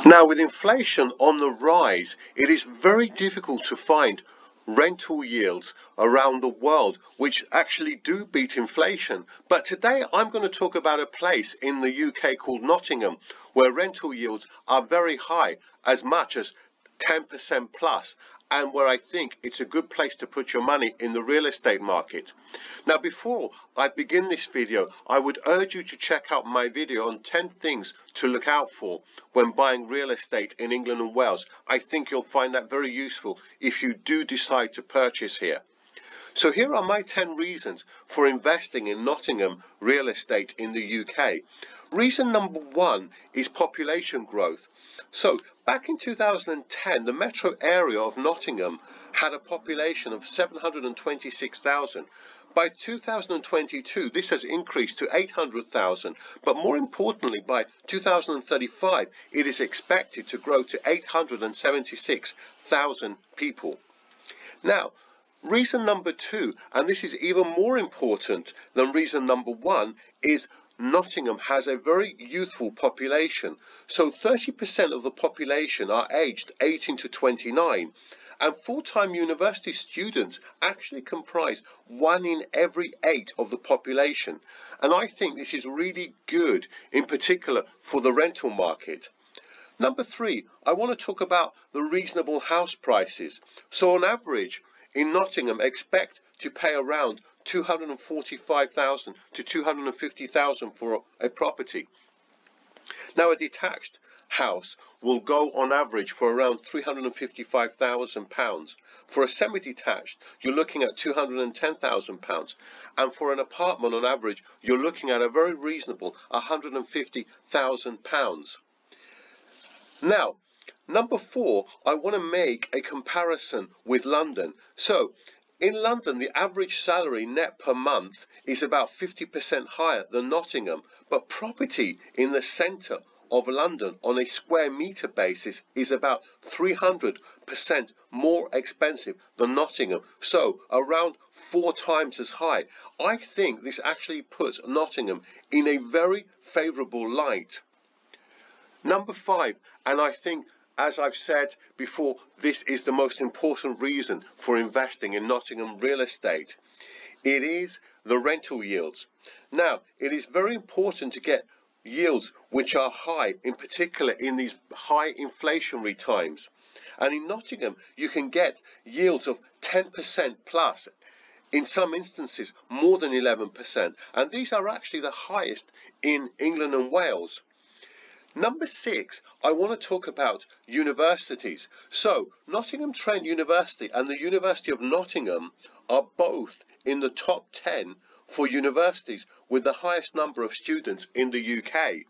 Now, with inflation on the rise, it is very difficult to find rental yields around the world which actually do beat inflation. But today I'm going to talk about a place in the UK called Nottingham where rental yields are very high, as much as 10% plus, and where I think it's a good place to put your money in the real estate market. Now, before I begin this video, I would urge you to check out my video on 10 things to look out for when buying real estate in England and Wales. I think you'll find that very useful if you do decide to purchase here. So here are my 10 reasons for investing in Nottingham real estate in the UK. Reason number 1 is population growth. So back in 2010, the metro area of Nottingham had a population of 726,000. By 2022, this has increased to 800,000, but more importantly, by 2035, it is expected to grow to 876,000 people. Now, reason number 2, and this is even more important than reason number 1, is Nottingham has a very youthful population. So 30% of the population are aged 18 to 29. And full-time university students actually comprise 1 in every 8 of the population. And I think this is really good, in particular for the rental market. Number 3, I want to talk about the reasonable house prices. So on average, in Nottingham, expect to pay around 245,000 to 250,000 for a property. Now, a detached house will go on average for around £355,000. For a semi-detached, you're looking at £210,000, and for an apartment on average, you're looking at a very reasonable £150,000. Now, number 4, I want to make a comparison with London. So, in London, the average salary net per month is about 50% higher than Nottingham, but property in the centre of London on a square metre basis is about 300% more expensive than Nottingham, so around 4 times as high. I think this actually puts Nottingham in a very favourable light. Number 5, and I think, as I've said before, this is the most important reason for investing in Nottingham real estate. It is the rental yields. Now, it is very important to get yields which are high, in particular in these high inflationary times. And in Nottingham, you can get yields of 10% plus, in some instances more than 11%. And these are actually the highest in England and Wales. Number 6, I want to talk about universities. So, Nottingham Trent University and the University of Nottingham are both in the top 10 for universities with the highest number of students in the UK.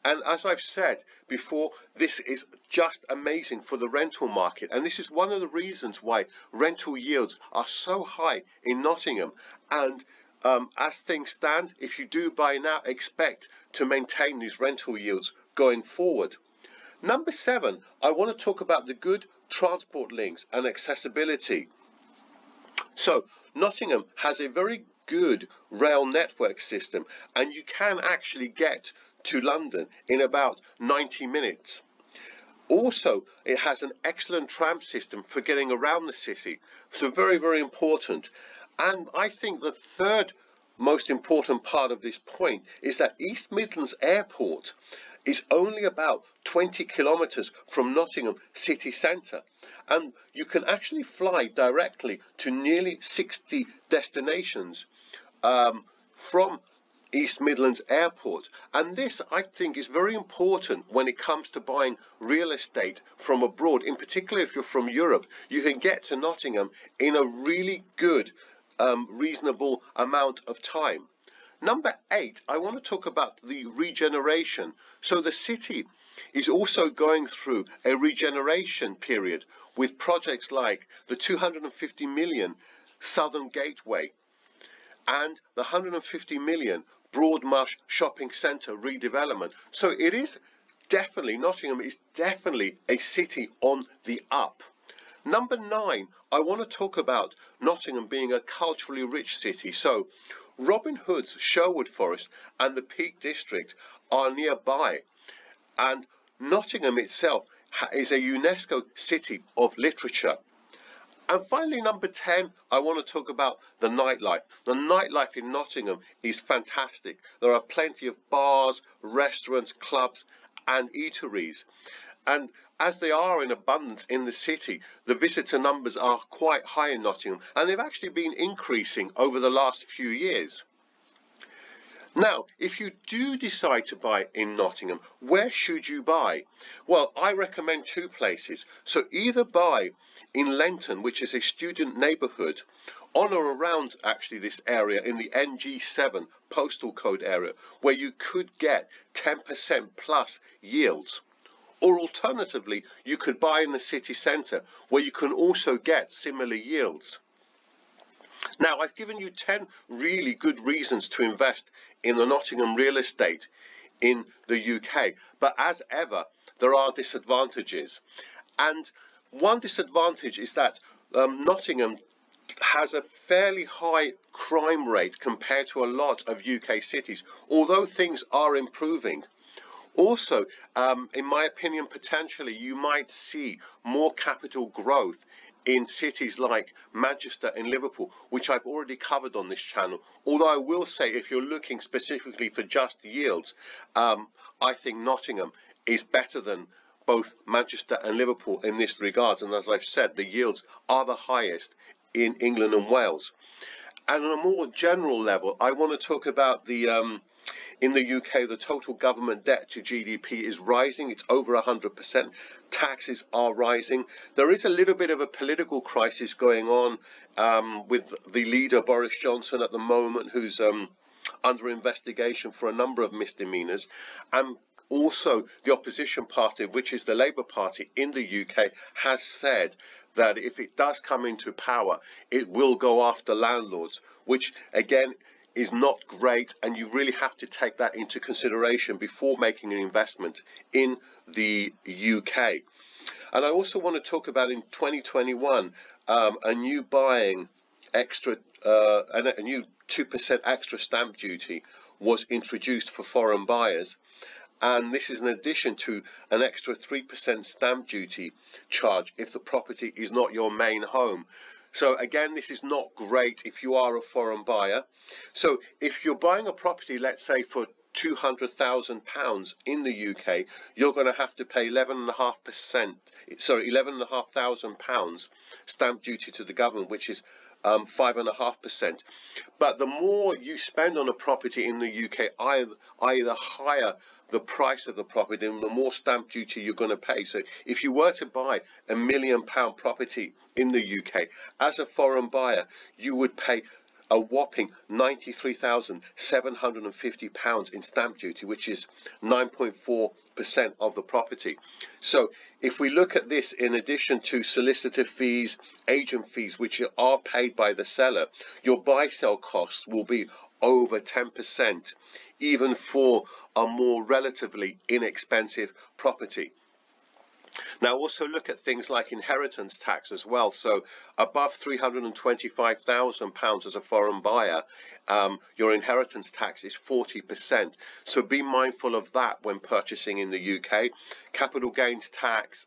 And as I've said before, this is just amazing for the rental market. And this is one of the reasons why rental yields are so high in Nottingham. And as things stand, if you do buy now, expect to maintain these rental yields going forward. Number 7, I want to talk about the good transport links and accessibility. So Nottingham has a very good rail network system, and you can actually get to London in about 90 minutes. Also, it has an excellent tram system for getting around the city, so very, very important. And I think the third most important part of this point is that East Midlands Airport is only about 20 kilometres from Nottingham city centre, and you can actually fly directly to nearly 60 destinations from East Midlands Airport. And this, I think, is very important when it comes to buying real estate from abroad. In particular, if you're from Europe, you can get to Nottingham in a really good reasonable amount of time. Number 8, I want to talk about the regeneration. So the city is also going through a regeneration period with projects like the 250 million Southern Gateway and the 150 million Broadmarsh Shopping Centre redevelopment. So it is definitely, Nottingham is definitely a city on the up. Number 9, I want to talk about Nottingham being a culturally rich city. So Robin Hood's Sherwood Forest and the Peak District are nearby, and Nottingham itself is a UNESCO City of Literature. And finally, number 10, I want to talk about the nightlife. The nightlife in Nottingham is fantastic. There are plenty of bars, restaurants, clubs and eateries. And as they are in abundance in the city, the visitor numbers are quite high in Nottingham, and they've actually been increasing over the last few years. Now, if you do decide to buy in Nottingham, where should you buy? Well, I recommend two places. So either buy in Lenton, which is a student neighbourhood, on or around actually this area in the NG7 postal code area, where you could get 10% plus yields. Or alternatively, you could buy in the city centre, where you can also get similar yields. Now, I've given you 10 really good reasons to invest in the Nottingham real estate in the UK. But as ever, there are disadvantages. And one disadvantage is that Nottingham has a fairly high crime rate compared to a lot of UK cities, although things are improving. Also, in my opinion, potentially you might see more capital growth in cities like Manchester and Liverpool, which I've already covered on this channel. Although I will say, if you're looking specifically for just yields, I think Nottingham is better than both Manchester and Liverpool in this regards. And as I've said, the yields are the highest in England and Wales. And on a more general level, I want to talk about the in the UK, the total government debt to GDP is rising. It's over 100%. Taxes are rising. There is a little bit of a political crisis going on with the leader, Boris Johnson, at the moment, who's under investigation for a number of misdemeanors. And also, the opposition party, which is the Labour Party in the UK, has said that if it does come into power, it will go after landlords, which, again, is not great, and you really have to take that into consideration before making an investment in the UK. And I also want to talk about in 2021 a new a new 2% extra stamp duty was introduced for foreign buyers, and this is in addition to an extra 3% stamp duty charge if the property is not your main home. So again, this is not great if you are a foreign buyer. So if you're buying a property, let's say for £200,000 in the UK, you're going to have to pay £11,500 stamp duty to the government, which is 5.5%. But the more you spend on a property in the UK, either higher the price of the property and the more stamp duty you're going to pay. So if you were to buy £1 million property in the UK as a foreign buyer, you would pay a whopping £93,750 in stamp duty, which is 9.4% of the property. So if we look at this in addition to solicitor fees, agent fees, which are paid by the seller, your buy-sell costs will be over 10%, even for a more relatively inexpensive property. Now also look at things like inheritance tax as well. So above £325,000 as a foreign buyer, your inheritance tax is 40%. So be mindful of that when purchasing in the UK. Capital gains tax,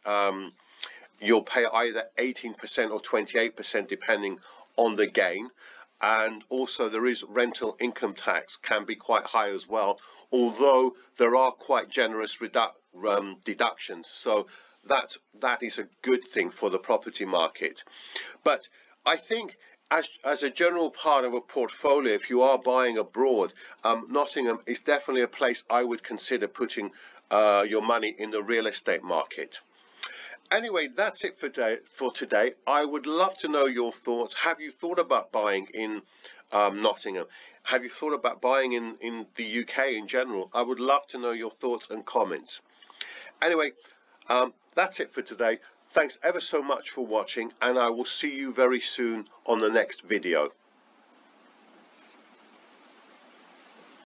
you'll pay either 18% or 28% depending on the gain. And also there is rental income tax, can be quite high as well, although there are quite generous deductions. So that is a good thing for the property market. But I think as a general part of a portfolio, if you are buying abroad, Nottingham is definitely a place I would consider putting your money in the real estate market. Anyway, that's it for today. I would love to know your thoughts. Have you thought about buying in Nottingham? Have you thought about buying in the UK in general? I would love to know your thoughts and comments. Anyway, that's it for today. Thanks ever so much for watching, and I will see you very soon on the next video.